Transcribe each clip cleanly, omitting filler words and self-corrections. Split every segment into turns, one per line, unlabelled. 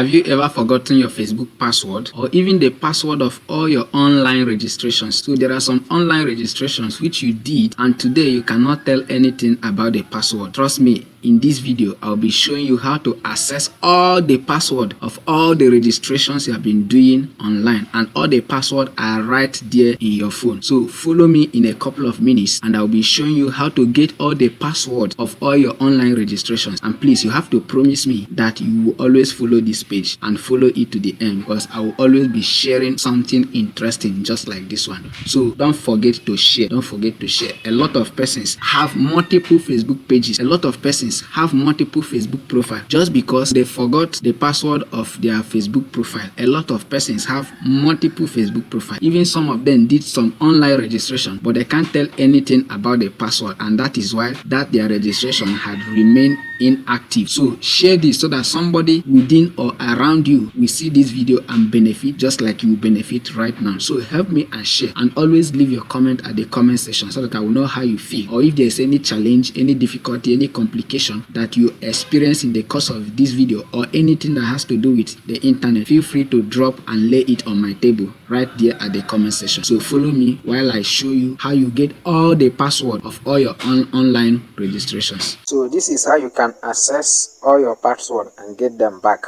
Have you ever forgotten your Facebook password or even the password of all your online registrations? So there are some online registrations which you did and today you cannot tell anything about the password. Trust me, in this video, I'll be showing you how to access all the password of all the registrations you have been doing online, and all the password are right there in your phone. So follow me in a couple of minutes and I'll be showing you how to get all the password of all your online registrations. And please, you have to promise me that you will always follow this page and follow it to the end, because I will always be sharing something interesting just like this one. So don't forget to share. Don't forget to share. A lot of persons have multiple Facebook pages. A lot of persons have multiple Facebook profiles just because they forgot the password of their Facebook profile. A lot of persons have multiple Facebook profiles. Even some of them did some online registration, but they can't tell anything about the password, and that is why their registration had remained inactive. So share this so that somebody within or around you will see this video and benefit just like you benefit right now. So help me and share, and always leave your comment at the comment section so that I will know how you feel, or if there's any challenge, any difficulty, any complication that you experience in the course of this video, or anything that has to do with the internet. Feel free to drop and lay it on my table right there at the comment section. So follow me while I show you how you get all the password of all your online registrations. So this is how you can access all your password and get them back,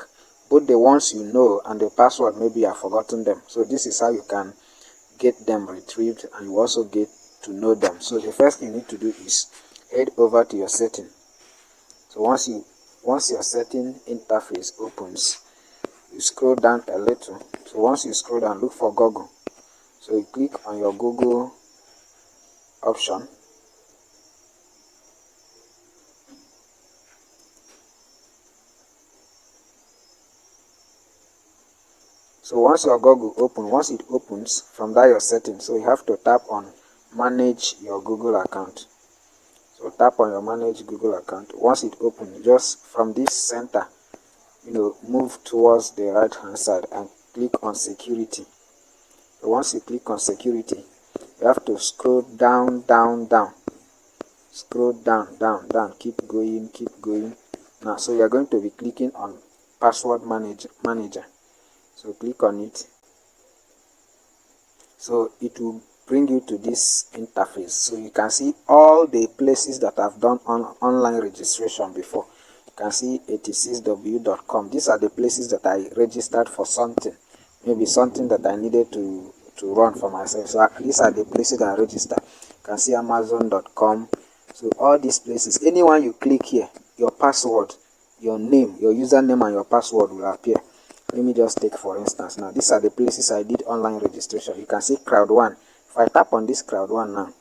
both the ones you know and the password maybe you have forgotten them. So this is how you can get them retrieved, and you also get to know them. So the first thing you need to do is head over to your setting. So once your setting interface opens, you scroll down a little. So once you scroll down, look for Google. So you click on your Google option. So once your Google once it opens, from there your settings, so you have to tap on manage your Google account. So tap on your manage Google account. Once it opens, just from this center, move towards the right hand side and click on security. So once you click on security, you have to scroll down. Scroll down, keep going. Now, so you are going to be clicking on password manager. So click on it. So it will bring you to this interface. So you can see all the places that I've done online registration before. You can see 86w.com. These are the places that I registered for something, maybe something that I needed to run for myself. So these are the places that I registered. You can see amazon.com. So all these places, anyone you click here, your password, your name, your username and your password will appear. Let me just take for instance now. These are the places I did online registration. You can see crowd 1. If I tap on this crowd 1 now,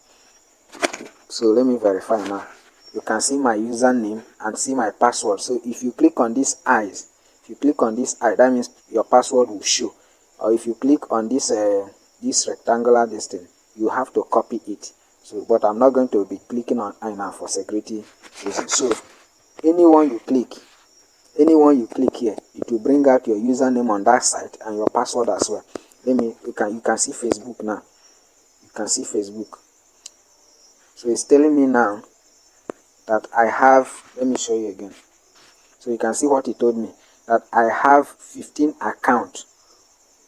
so let me verify now. You can see my username and see my password. So if you click on these eyes, that means your password will show. Or if you click on this rectangular distance, you have to copy it. So, but I'm not going to be clicking on I now for security reasons. So anyone you click here, it will bring out your username on that site and your password as well. You can see Facebook now. You can see Facebook. So it's telling me now that I have, let me show you again. So you can see what it told me, that I have 15 accounts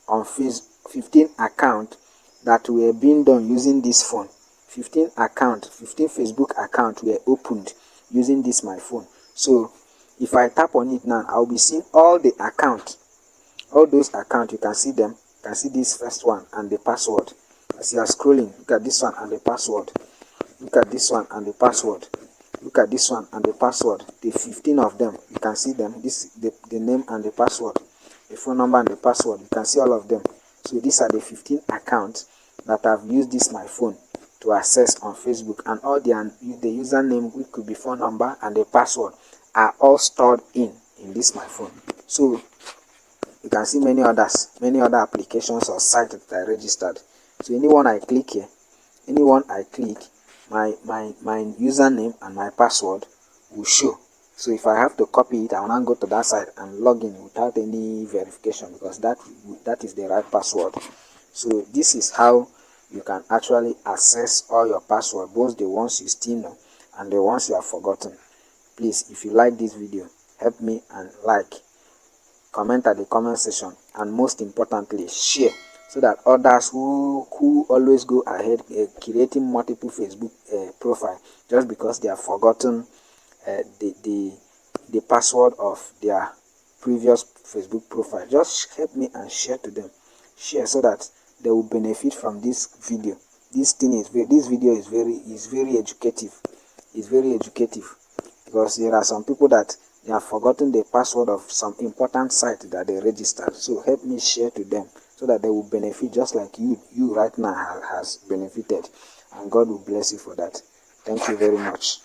on Facebook, 15 accounts that were being done using this phone. 15 Facebook accounts were opened using this my phone. So if I tap on it now, I'll be seeing all the accounts, all those accounts. You can see them. You can see this first one and the password. As you are scrolling, look at this one and the password. Look at this one and the password. Look at this one and the password. The 15 of them, you can see them. This the name and the password, the phone number and the password. You can see all of them. So these are the 15 accounts that I've used this my phone to access on Facebook, and all the username, which could be phone number, and the password are all stored in this my phone. So you can see many other applications or sites that I registered. So anyone I click here, my username and my password will show. So if I have to copy it, I will not go to that site and log in without any verification, because that is the right password. So this is how you can actually access all your password, both the ones you still know and the ones you have forgotten. Please, if you like this video, help me and like. comment at the comment section, and most importantly, share, so that others who always go ahead creating multiple Facebook profile just because they have forgotten the password of their previous Facebook profile, just help me and share to them. Share so that they will benefit from this video. This video is very educative. It's very educative, because there are some people that they have forgotten the password of some important site that they registered. So help me share to them so that they will benefit just like you right now has benefited, and God will bless you for that. Thank you very much.